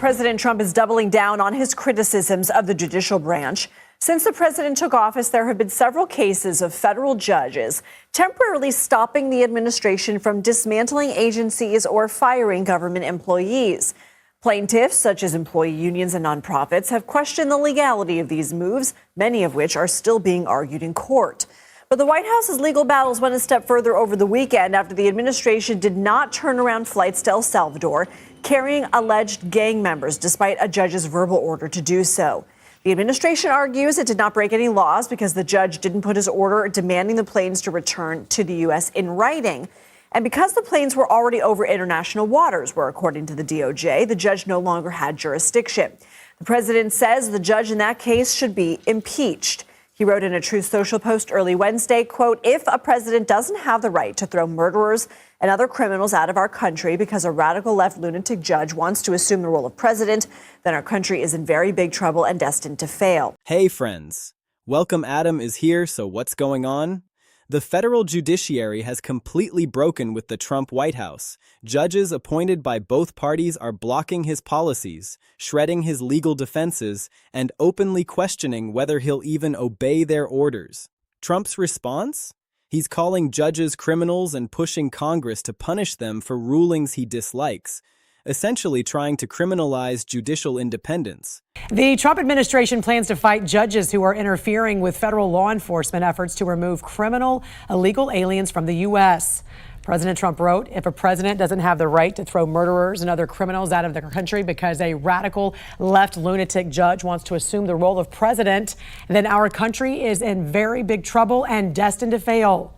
President Trump is doubling down on his criticisms of the judicial branch. Since the president took office, there have been several cases of federal judges temporarily stopping the administration from dismantling agencies or firing government employees. Plaintiffs, such as employee unions and nonprofits, have questioned the legality of these moves, many of which are still being argued in court. But the White House's legal battles went a step further over the weekend after the administration did not turn around flights to El Salvador carrying alleged gang members, despite a judge's verbal order to do so. The administration argues it did not break any laws because the judge didn't put his order demanding the planes to return to the U.S. in writing. And because the planes were already over international waters, where, according to the DOJ, the judge no longer had jurisdiction. The president says the judge in that case should be impeached. He wrote in a Truth Social post early Wednesday, quote, "If a president doesn't have the right to throw murderers and other criminals out of our country because a radical left lunatic judge wants to assume the role of president, then our country is in very big trouble and destined to fail." Hey friends, welcome. Adam is here, so what's going on? The federal judiciary has completely broken with the Trump White House. Judges appointed by both parties are blocking his policies, shredding his legal defenses, and openly questioning whether he'll even obey their orders. Trump's response? He's calling judges criminals and pushing Congress to punish them for rulings he dislikes, essentially trying to criminalize judicial independence. The Trump administration plans to fight judges who are interfering with federal law enforcement efforts to remove criminal, illegal aliens from the U.S. President Trump wrote, "If a president doesn't have the right to throw murderers and other criminals out of the country because a radical left lunatic judge wants to assume the role of president, then our country is in very big trouble and destined to fail."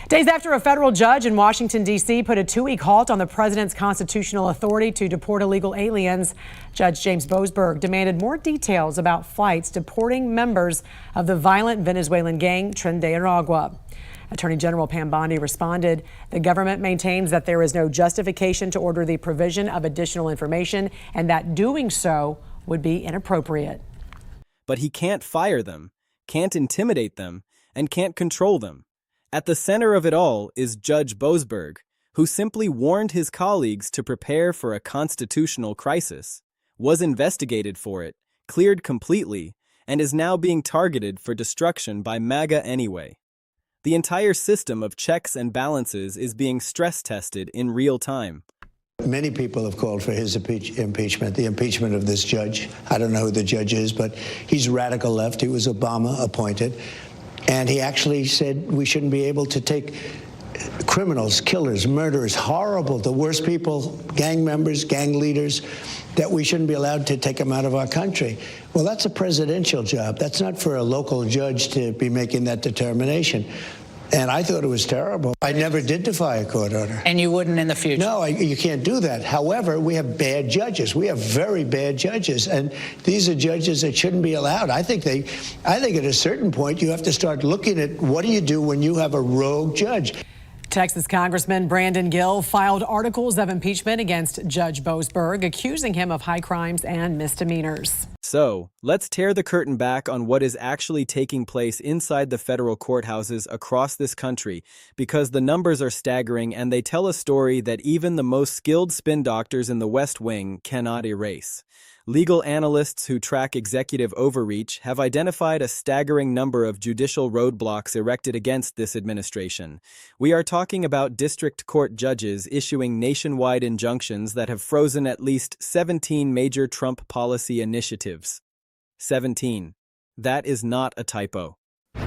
Days after a federal judge in Washington, D.C. put a 2-week halt on the president's constitutional authority to deport illegal aliens, Judge James Boasberg demanded more details about flights deporting members of the violent Venezuelan gang Tren de Aragua. Attorney General Pam Bondi responded, "The government maintains that there is no justification to order the provision of additional information and that doing so would be inappropriate." But he can't fire them, can't intimidate them, and can't control them. At the center of it all is Judge Boasberg, who simply warned his colleagues to prepare for a constitutional crisis, was investigated for it, cleared completely, and is now being targeted for destruction by MAGA anyway. The entire system of checks and balances is being stress-tested in real time. Many people have called for his impeachment, the impeachment of this judge. I don't know who the judge is, but he's radical left. He was Obama appointed. And he actually said we shouldn't be able to take criminals, killers, murderers, horrible, the worst people, gang members, gang leaders, that we shouldn't be allowed to take them out of our country. Well, that's a presidential job. That's not for a local judge to be making that determination. And I thought it was terrible. I never did defy a court order. And you wouldn't in the future? No, you can't do that. However, we have bad judges. We have very bad judges. And these are judges that shouldn't be allowed. I think at a certain point, you have to start looking at what do you do when you have a rogue judge. Texas Congressman Brandon Gill filed articles of impeachment against Judge Boasberg, accusing him of high crimes and misdemeanors. So, let's tear the curtain back on what is actually taking place inside the federal courthouses across this country, because the numbers are staggering and they tell a story that even the most skilled spin doctors in the West Wing cannot erase. Legal analysts who track executive overreach have identified a staggering number of judicial roadblocks erected against this administration. We are talking about district court judges issuing nationwide injunctions that have frozen at least 17 major Trump policy initiatives. 17. That is not a typo.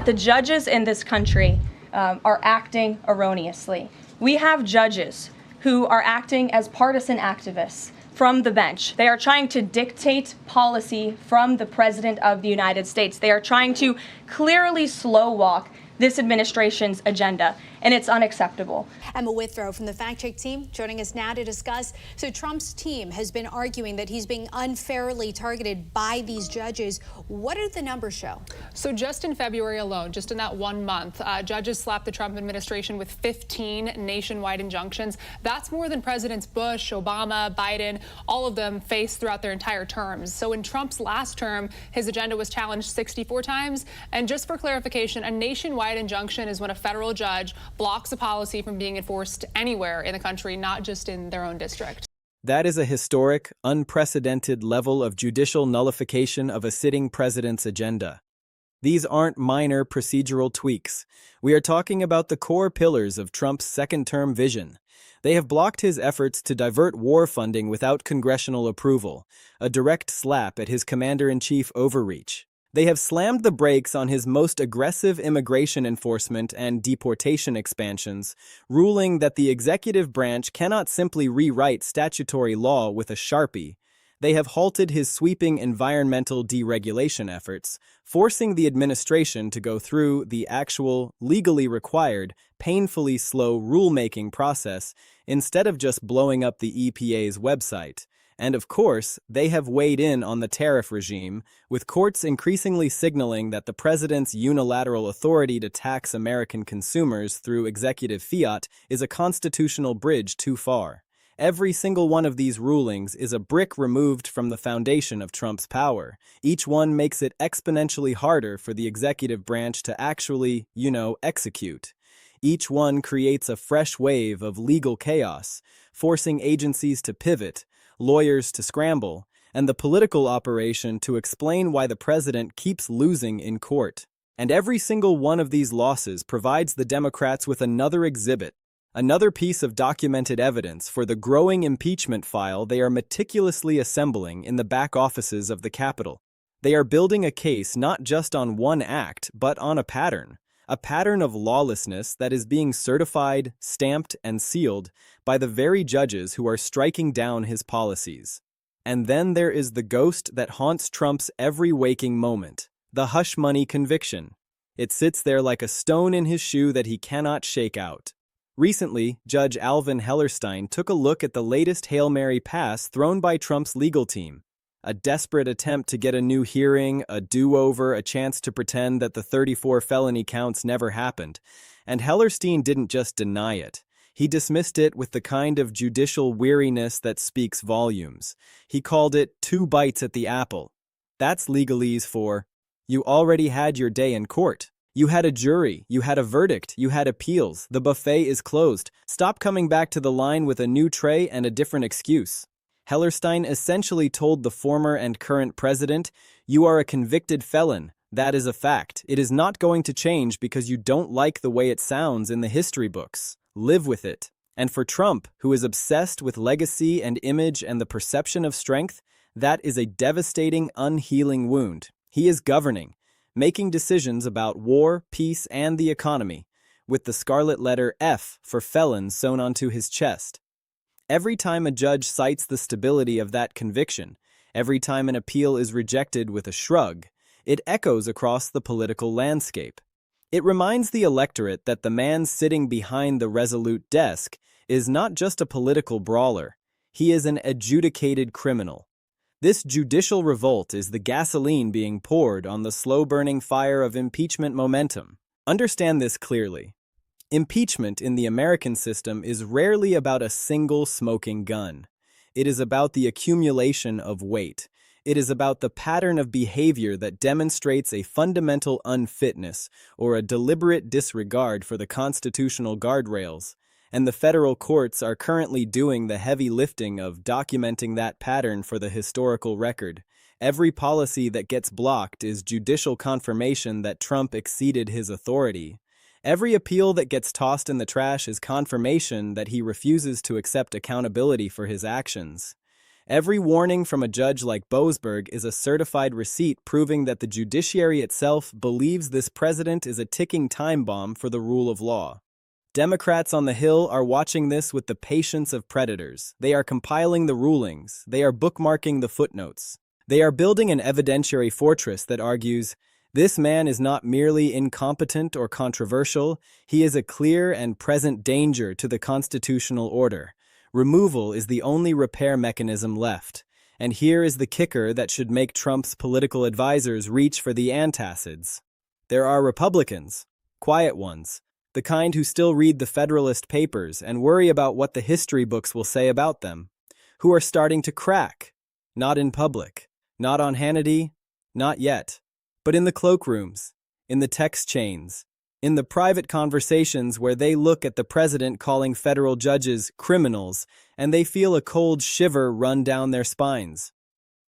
The judges in this country are acting erroneously. We have judges who are acting as partisan activists from the bench. They are trying to dictate policy from the President of the United States. They are trying to clearly slow walk this administration's agenda, and it's unacceptable. Emma Withrow from the Fact Check team joining us now to discuss. So Trump's team has been arguing that he's being unfairly targeted by these judges. What do the numbers show? So just in February alone, just in that 1 month, judges slapped the Trump administration with 15 nationwide injunctions. That's more than Presidents Bush, Obama, Biden, all of them faced throughout their entire terms. So in Trump's last term, his agenda was challenged 64 times. And just for clarification, a nationwide injunction is when a federal judge blocks a policy from being enforced anywhere in the country, not just in their own district. That is a historic, unprecedented level of judicial nullification of a sitting president's agenda. These aren't minor procedural tweaks. We are talking about the core pillars of Trump's second-term vision. They have blocked his efforts to divert war funding without congressional approval, a direct slap at his commander-in-chief overreach. They have slammed the brakes on his most aggressive immigration enforcement and deportation expansions, ruling that the executive branch cannot simply rewrite statutory law with a Sharpie. They have halted his sweeping environmental deregulation efforts, forcing the administration to go through the actual, legally required, painfully slow rulemaking process instead of just blowing up the EPA's website. And of course, they have weighed in on the tariff regime, with courts increasingly signaling that the president's unilateral authority to tax American consumers through executive fiat is a constitutional bridge too far. Every single one of these rulings is a brick removed from the foundation of Trump's power. Each one makes it exponentially harder for the executive branch to actually, execute. Each one creates a fresh wave of legal chaos, forcing agencies to pivot, lawyers to scramble, and the political operation to explain why the president keeps losing in court. And every single one of these losses provides the Democrats with another exhibit, another piece of documented evidence for the growing impeachment file they are meticulously assembling in the back offices of the Capitol. They are building a case not just on one act, but on a pattern of lawlessness that is being certified, stamped, and sealed by the very judges who are striking down his policies. And then there is the ghost that haunts Trump's every waking moment, the hush money conviction. It sits there like a stone in his shoe that he cannot shake out. Recently, Judge Alvin Hellerstein took a look at the latest Hail Mary pass thrown by Trump's legal team. A desperate attempt to get a new hearing, a do-over, a chance to pretend that the 34 felony counts never happened. And Hellerstein didn't just deny it. He dismissed it with the kind of judicial weariness that speaks volumes. He called it 2 bites at the apple. That's legalese for, you already had your day in court. You had a jury, you had a verdict, you had appeals, the buffet is closed. Stop coming back to the line with a new tray and a different excuse. Hellerstein essentially told the former and current president, you are a convicted felon. That is a fact. It is not going to change because you don't like the way it sounds in the history books. Live with it. And for Trump, who is obsessed with legacy and image and the perception of strength, that is a devastating, unhealing wound. He is governing, making decisions about war, peace, and the economy, with the scarlet letter F for felon sewn onto his chest. Every time a judge cites the stability of that conviction, every time an appeal is rejected with a shrug, it echoes across the political landscape. It reminds the electorate that the man sitting behind the resolute desk is not just a political brawler, he is an adjudicated criminal. This judicial revolt is the gasoline being poured on the slow-burning fire of impeachment momentum. Understand this clearly. Impeachment in the American system is rarely about a single smoking gun. It is about the accumulation of weight. It is about the pattern of behavior that demonstrates a fundamental unfitness or a deliberate disregard for the constitutional guardrails. And the federal courts are currently doing the heavy lifting of documenting that pattern for the historical record. Every policy that gets blocked is judicial confirmation that Trump exceeded his authority. Every appeal that gets tossed in the trash is confirmation that he refuses to accept accountability for his actions. Every warning from a judge like Boasberg is a certified receipt proving that the judiciary itself believes this president is a ticking time bomb for the rule of law. Democrats on the Hill are watching this with the patience of predators. They are compiling the rulings. They are bookmarking the footnotes. They are building an evidentiary fortress that argues, this man is not merely incompetent or controversial, he is a clear and present danger to the constitutional order. Removal is the only repair mechanism left. And here is the kicker that should make Trump's political advisors reach for the antacids. There are Republicans, quiet ones, the kind who still read the Federalist Papers and worry about what the history books will say about them, who are starting to crack, not in public, not on Hannity, not yet. But in the cloakrooms, in the text chains, in the private conversations where they look at the president calling federal judges criminals, and they feel a cold shiver run down their spines.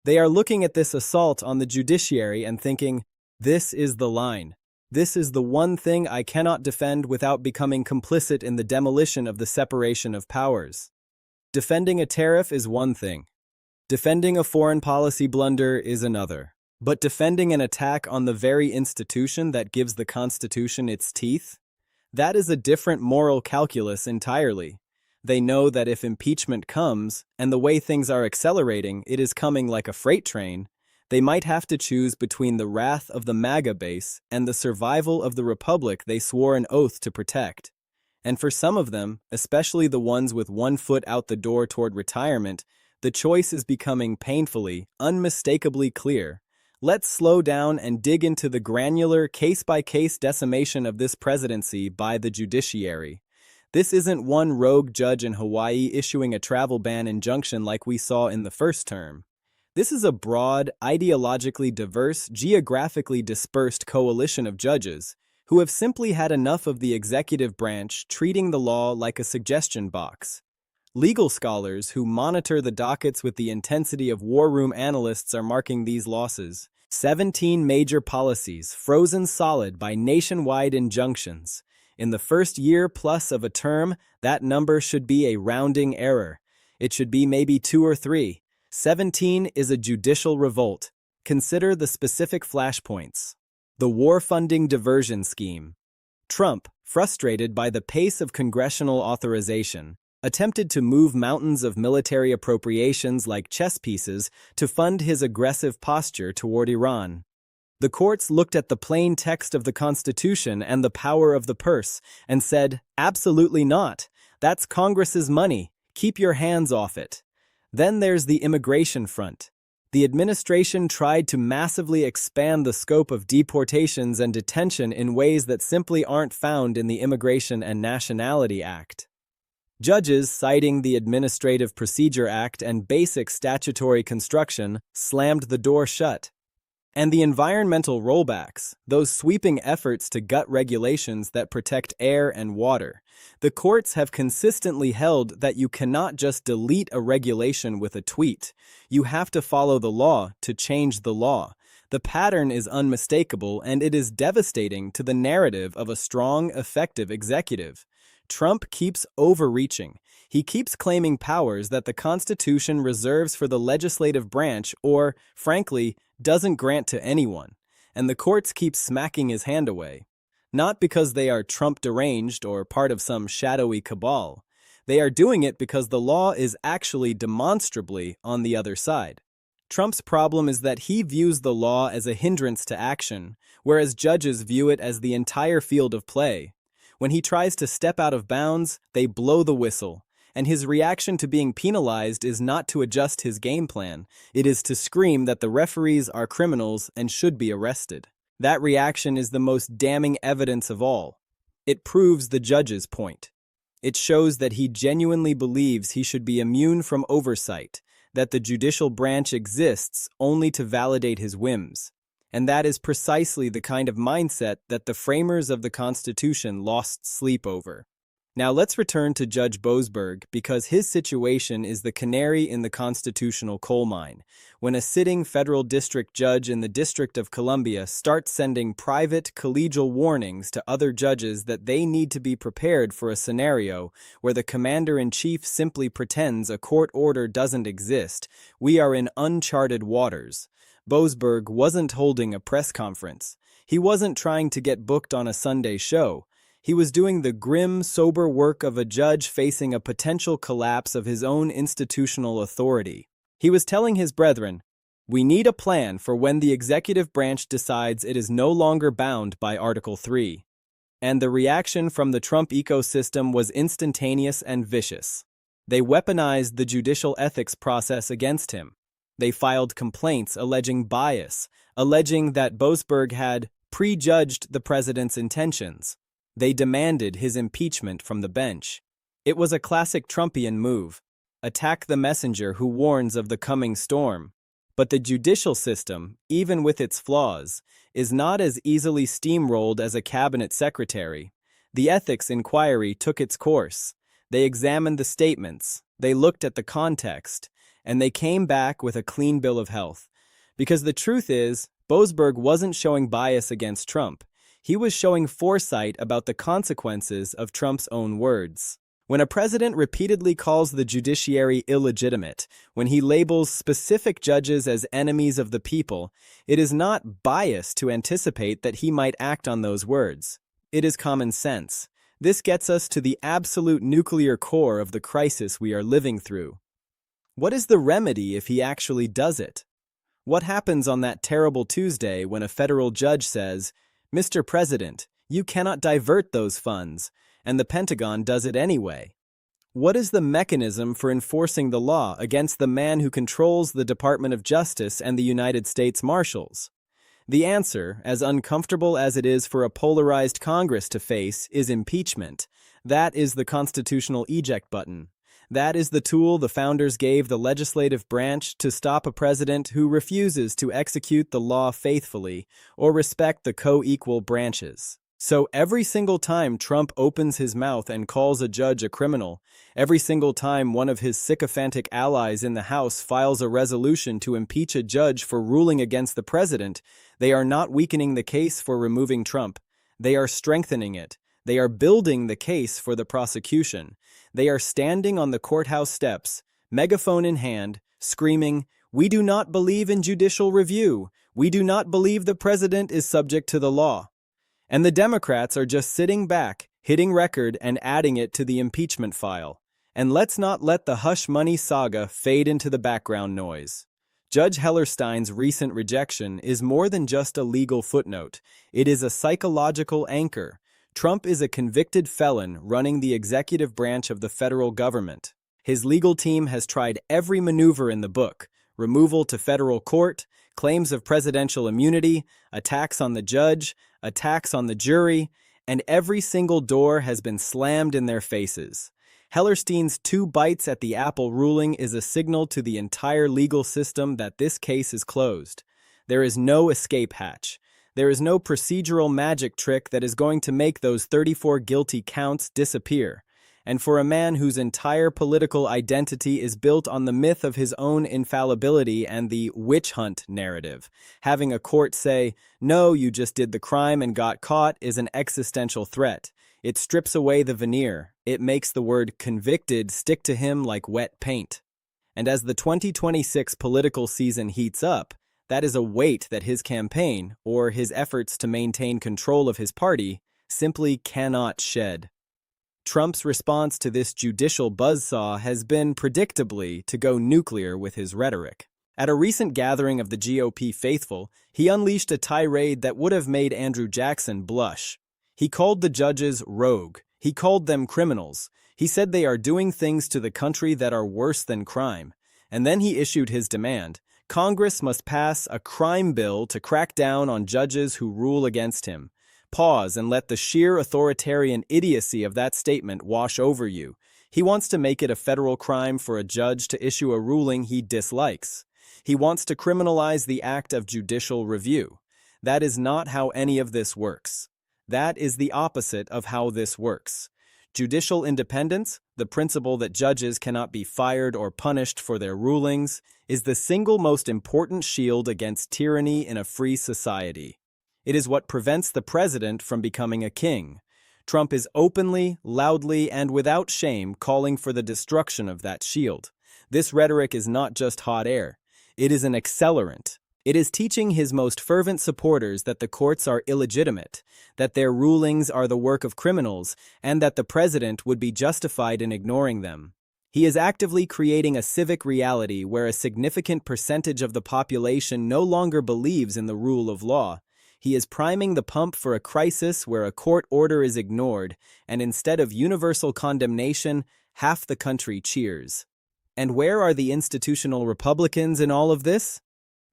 They are looking at this assault on the judiciary and thinking, this is the line. This is the one thing I cannot defend without becoming complicit in the demolition of the separation of powers. Defending a tariff is one thing. Defending a foreign policy blunder is another. But defending an attack on the very institution that gives the Constitution its teeth? That is a different moral calculus entirely. They know that if impeachment comes, and the way things are accelerating, it is coming like a freight train, they might have to choose between the wrath of the MAGA base and the survival of the republic they swore an oath to protect. And for some of them, especially the ones with one foot out the door toward retirement, the choice is becoming painfully, unmistakably clear. Let's slow down and dig into the granular, case-by-case decimation of this presidency by the judiciary. This isn't one rogue judge in Hawaii issuing a travel ban injunction like we saw in the first term. This is a broad, ideologically diverse, geographically dispersed coalition of judges who have simply had enough of the executive branch treating the law like a suggestion box. Legal scholars who monitor the dockets with the intensity of war room analysts are marking these losses. 17 major policies frozen solid by nationwide injunctions. In the first year plus of a term, that number should be a rounding error. It should be maybe 2 or 3. 17 is a judicial revolt. Consider the specific flashpoints. The war funding diversion scheme. Trump, frustrated by the pace of congressional authorization, attempted to move mountains of military appropriations like chess pieces to fund his aggressive posture toward Iran. The courts looked at the plain text of the Constitution and the power of the purse and said, absolutely not. That's Congress's money. Keep your hands off it. Then there's the immigration front. The administration tried to massively expand the scope of deportations and detention in ways that simply aren't found in the Immigration and Nationality Act. Judges, citing the Administrative Procedure Act and basic statutory construction, slammed the door shut. And the environmental rollbacks, those sweeping efforts to gut regulations that protect air and water. The courts have consistently held that you cannot just delete a regulation with a tweet. You have to follow the law to change the law. The pattern is unmistakable, and it is devastating to the narrative of a strong, effective executive. Trump keeps overreaching. He keeps claiming powers that the Constitution reserves for the legislative branch or, frankly, doesn't grant to anyone. And the courts keep smacking his hand away. Not because they are Trump deranged or part of some shadowy cabal. They are doing it because the law is actually demonstrably on the other side. Trump's problem is that he views the law as a hindrance to action, whereas judges view it as the entire field of play. When he tries to step out of bounds, they blow the whistle, and his reaction to being penalized is not to adjust his game plan. It is to scream that the referees are criminals and should be arrested. That reaction is the most damning evidence of all. It proves the judge's point. It shows that he genuinely believes he should be immune from oversight, that the judicial branch exists only to validate his whims. And that is precisely the kind of mindset that the framers of the Constitution lost sleep over. Now let's return to Judge Boasberg because his situation is the canary in the constitutional coal mine. When a sitting federal district judge in the District of Columbia starts sending private collegial warnings to other judges that they need to be prepared for a scenario where the commander-in-chief simply pretends a court order doesn't exist, we are in uncharted waters. Boasberg wasn't holding a press conference. He wasn't trying to get booked on a Sunday show. He was doing the grim, sober work of a judge facing a potential collapse of his own institutional authority. He was telling his brethren, "We need a plan for when the executive branch decides it is no longer bound by Article 3. And the reaction from the Trump ecosystem was instantaneous and vicious. They weaponized the judicial ethics process against him. They filed complaints alleging bias, alleging that Boasberg had prejudged the president's intentions. They demanded his impeachment from the bench. It was a classic Trumpian move. Attack the messenger who warns of the coming storm. But the judicial system, even with its flaws, is not as easily steamrolled as a cabinet secretary. The ethics inquiry took its course. They examined the statements, they looked at the context, and they came back with a clean bill of health. Because the truth is, Boasberg wasn't showing bias against Trump. He was showing foresight about the consequences of Trump's own words. When a president repeatedly calls the judiciary illegitimate, when he labels specific judges as enemies of the people, it is not bias to anticipate that he might act on those words. It is common sense. This gets us to the absolute nuclear core of the crisis we are living through. What is the remedy if he actually does it? What happens on that terrible Tuesday when a federal judge says, "Mr. President, you cannot divert those funds," and the Pentagon does it anyway? What is the mechanism for enforcing the law against the man who controls the Department of Justice and the United States Marshals? The answer, as uncomfortable as it is for a polarized Congress to face, is impeachment. That is the constitutional eject button. That is the tool the founders gave the legislative branch to stop a president who refuses to execute the law faithfully or respect the co-equal branches. So every single time Trump opens his mouth and calls a judge a criminal, every single time one of his sycophantic allies in the House files a resolution to impeach a judge for ruling against the president, they are not weakening the case for removing Trump. They are strengthening it. They are building the case for the prosecution. They are standing on the courthouse steps, megaphone in hand, screaming, "We do not believe in judicial review. We do not believe the president is subject to the law." And the Democrats are just sitting back, hitting record and adding it to the impeachment file. And let's not let the hush money saga fade into the background noise. Judge Hellerstein's recent rejection is more than just a legal footnote. It is a psychological anchor. Trump is a convicted felon running the executive branch of the federal government. His legal team has tried every maneuver in the book: removal to federal court, claims of presidential immunity, attacks on the judge, attacks on the jury, and every single door has been slammed in their faces. Hellerstein's 2 bites at the apple ruling is a signal to the entire legal system that this case is closed. There is no escape hatch. There is no procedural magic trick that is going to make those 34 guilty counts disappear. And for a man whose entire political identity is built on the myth of his own infallibility and the witch hunt narrative, having a court say, "No, you just did the crime and got caught," is an existential threat. It strips away the veneer. It makes the word convicted stick to him like wet paint. And as the 2026 political season heats up, that is a weight that his campaign, or his efforts to maintain control of his party, simply cannot shed. Trump's response to this judicial buzzsaw has been, predictably, to go nuclear with his rhetoric. At a recent gathering of the GOP faithful, he unleashed a tirade that would have made Andrew Jackson blush. He called the judges rogue. He called them criminals. He said they are doing things to the country that are worse than crime. And then he issued his demand: Congress must pass a crime bill to crack down on judges who rule against him. Pause and let the sheer authoritarian idiocy of that statement wash over you. He wants to make it a federal crime for a judge to issue a ruling he dislikes. He wants to criminalize the act of judicial review. That is not how any of this works. That is the opposite of how this works. Judicial independence, the principle that judges cannot be fired or punished for their rulings, is the single most important shield against tyranny in a free society. It is what prevents the president from becoming a king. Trump is openly, loudly, and without shame calling for the destruction of that shield. This rhetoric is not just hot air. It is an accelerant. It is teaching his most fervent supporters that the courts are illegitimate, that their rulings are the work of criminals, and that the president would be justified in ignoring them. He is actively creating a civic reality where a significant percentage of the population no longer believes in the rule of law. He is priming the pump for a crisis where a court order is ignored, and instead of universal condemnation, half the country cheers. And where are the institutional Republicans in all of this?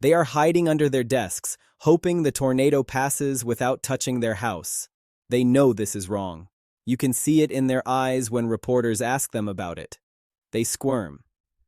They are hiding under their desks, hoping the tornado passes without touching their house. They know this is wrong. You can see it in their eyes when reporters ask them about it. They squirm.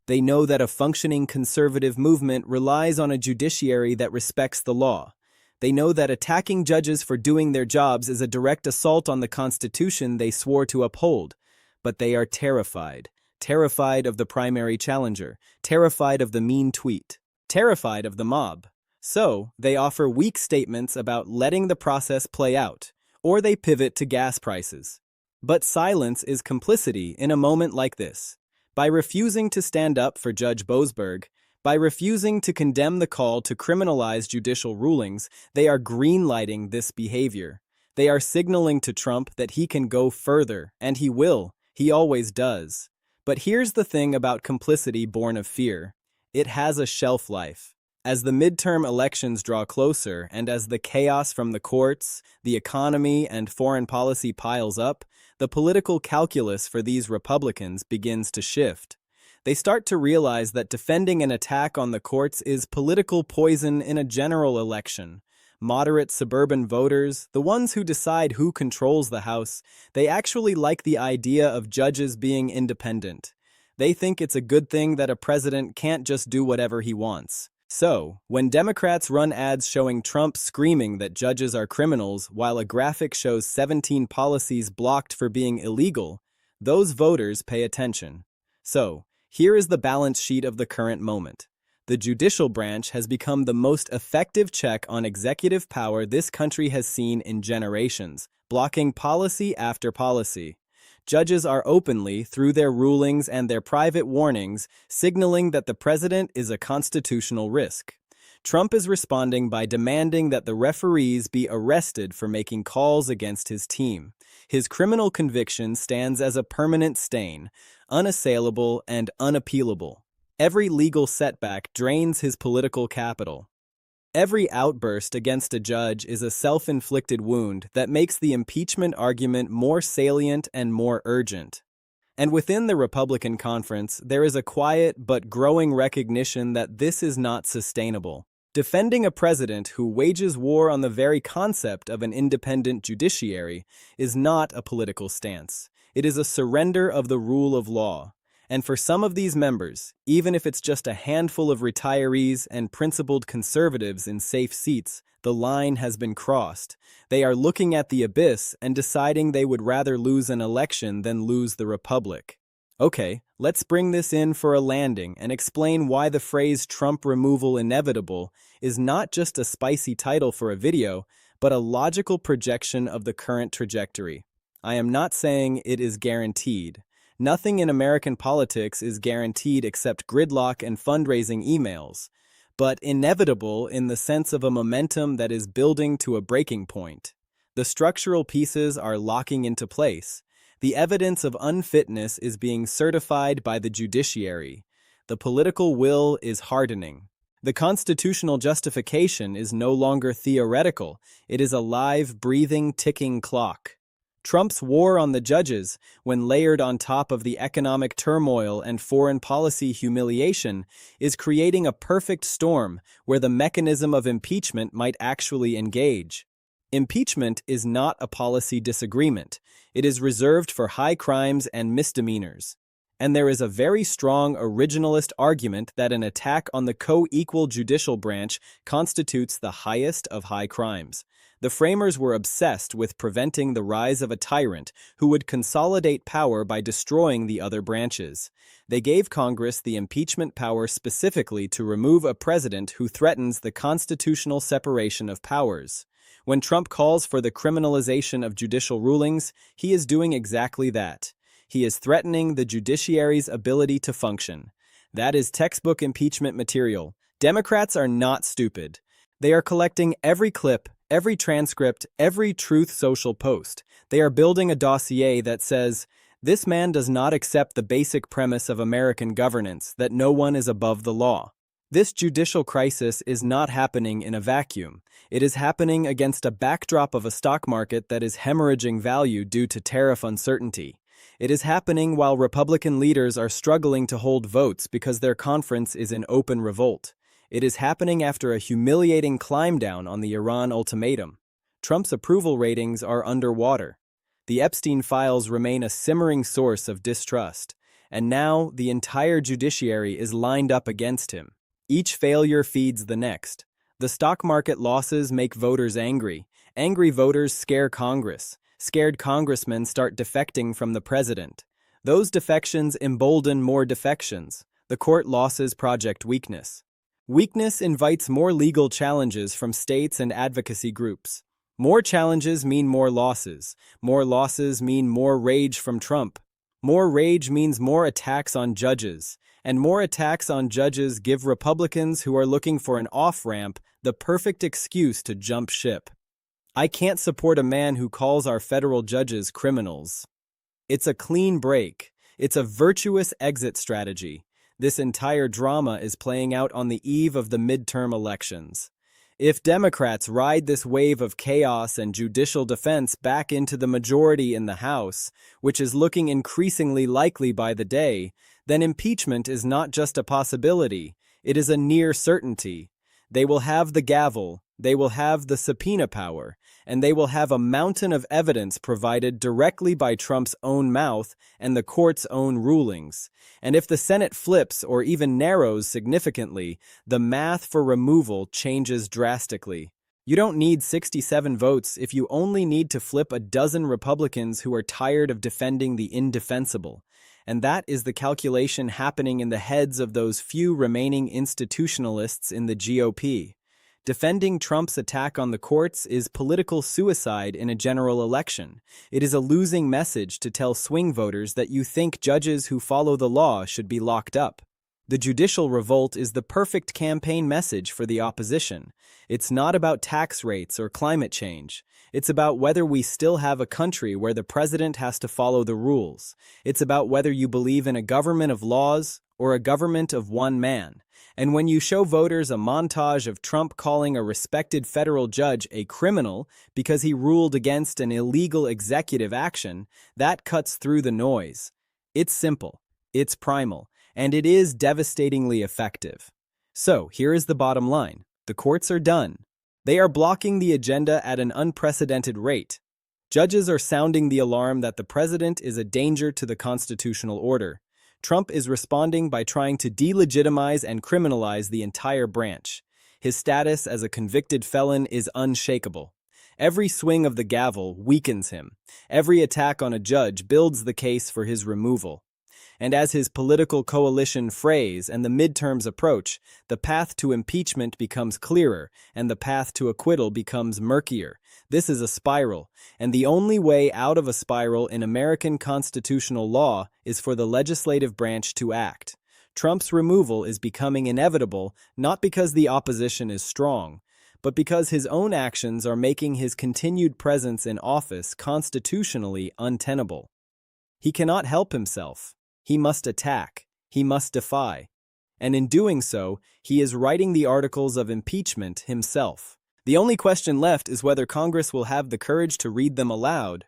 They know that a functioning conservative movement relies on a judiciary that respects the law. They know that attacking judges for doing their jobs is a direct assault on the Constitution they swore to uphold. But they are terrified. Terrified of the primary challenger. Terrified of the mean tweet. Terrified of the mob. So, they offer weak statements about letting the process play out, or they pivot to gas prices. But silence is complicity in a moment like this. By refusing to stand up for Judge Boasberg, by refusing to condemn the call to criminalize judicial rulings, they are greenlighting this behavior. They are signaling to Trump that he can go further, and he will. He always does. But here's the thing about complicity born of fear. It has a shelf life. As the midterm elections draw closer, and as the chaos from the courts, the economy, and foreign policy piles up, the political calculus for these Republicans begins to shift. They start to realize that defending an attack on the courts is political poison in a general election. Moderate suburban voters, the ones who decide who controls the House, they actually like the idea of judges being independent. They think it's a good thing that a president can't just do whatever he wants. So, when Democrats run ads showing Trump screaming that judges are criminals while a graphic shows 17 policies blocked for being illegal, those voters pay attention. So, here is the balance sheet of the current moment. The judicial branch has become the most effective check on executive power this country has seen in generations, blocking policy after policy. Judges are openly, through their rulings and their private warnings, signaling that the president is a constitutional risk. Trump is responding by demanding that the referees be arrested for making calls against his team. His criminal conviction stands as a permanent stain, unassailable and unappealable. Every legal setback drains his political capital. Every outburst against a judge is a self-inflicted wound that makes the impeachment argument more salient and more urgent. And within the Republican conference, there is a quiet but growing recognition that this is not sustainable. Defending a president who wages war on the very concept of an independent judiciary is not a political stance. It is a surrender of the rule of law. And for some of these members, even if it's just a handful of retirees and principled conservatives in safe seats, the line has been crossed. They are looking at the abyss and deciding they would rather lose an election than lose the republic. Okay, let's bring this in for a landing and explain why the phrase Trump removal inevitable is not just a spicy title for a video, but a logical projection of the current trajectory. I am not saying it is guaranteed. Nothing in American politics is guaranteed except gridlock and fundraising emails, but inevitable in the sense of a momentum that is building to a breaking point. The structural pieces are locking into place. The evidence of unfitness is being certified by the judiciary. The political will is hardening. The constitutional justification is no longer theoretical. It is a live, breathing, ticking clock. Trump's war on the judges, when layered on top of the economic turmoil and foreign policy humiliation, is creating a perfect storm where the mechanism of impeachment might actually engage. Impeachment is not a policy disagreement. It is reserved for high crimes and misdemeanors. And there is a very strong originalist argument that an attack on the co-equal judicial branch constitutes the highest of high crimes. The framers were obsessed with preventing the rise of a tyrant who would consolidate power by destroying the other branches. They gave Congress the impeachment power specifically to remove a president who threatens the constitutional separation of powers. When Trump calls for the criminalization of judicial rulings, he is doing exactly that. He is threatening the judiciary's ability to function. That is textbook impeachment material. Democrats are not stupid. They are collecting every clip, every transcript, every Truth Social post. They are building a dossier that says, this man does not accept the basic premise of American governance, that no one is above the law. This judicial crisis is not happening in a vacuum. It is happening against a backdrop of a stock market that is hemorrhaging value due to tariff uncertainty. It is happening while Republican leaders are struggling to hold votes because their conference is in open revolt. It is happening after a humiliating climb down on the Iran ultimatum. Trump's approval ratings are underwater. The Epstein files remain a simmering source of distrust. and now the entire judiciary is lined up against him. Each failure feeds the next. The stock market losses make voters angry. Angry voters scare Congress. Scared congressmen start defecting from the president. Those defections embolden more defections. The court losses project weakness. Weakness invites more legal challenges from states and advocacy groups. More challenges mean more losses. More losses mean more rage from Trump. More rage means more attacks on judges. And more attacks on judges give Republicans who are looking for an off-ramp the perfect excuse to jump ship. I can't support a man who calls our federal judges criminals. It's a clean break. It's a virtuous exit strategy. This entire drama is playing out on the eve of the midterm elections. If Democrats ride this wave of chaos and judicial defense back into the majority in the House, which is looking increasingly likely by the day, then impeachment is not just a possibility, it is a near certainty. They will have the gavel, they will have the subpoena power, and they will have a mountain of evidence provided directly by Trump's own mouth and the court's own rulings. And if the Senate flips or even narrows significantly, the math for removal changes drastically. You don't need 67 votes if you only need to flip a dozen Republicans who are tired of defending the indefensible. And that is the calculation happening in the heads of those few remaining institutionalists in the GOP. Defending Trump's attack on the courts is political suicide in a general election. It is a losing message to tell swing voters that you think judges who follow the law should be locked up. The judicial revolt is the perfect campaign message for the opposition. It's not about tax rates or climate change. It's about whether we still have a country where the president has to follow the rules. It's about whether you believe in a government of laws or a government of one man. And when you show voters a montage of Trump calling a respected federal judge a criminal because he ruled against an illegal executive action, that cuts through the noise. It's simple, it's primal, and it is devastatingly effective. So, here is the bottom line. The courts are done. They are blocking the agenda at an unprecedented rate. Judges are sounding the alarm that the president is a danger to the constitutional order. Trump is responding by trying to delegitimize and criminalize the entire branch. His status as a convicted felon is unshakable. Every swing of the gavel weakens him. Every attack on a judge builds the case for his removal. And as his political coalition frays and the midterms approach, the path to impeachment becomes clearer and the path to acquittal becomes murkier. This is a spiral, and the only way out of a spiral in American constitutional law is for the legislative branch to act. Trump's removal is becoming inevitable not because the opposition is strong, but because his own actions are making his continued presence in office constitutionally untenable. He cannot help himself. He must attack. He must defy. And in doing so, he is writing the articles of impeachment himself. The only question left is whether Congress will have the courage to read them aloud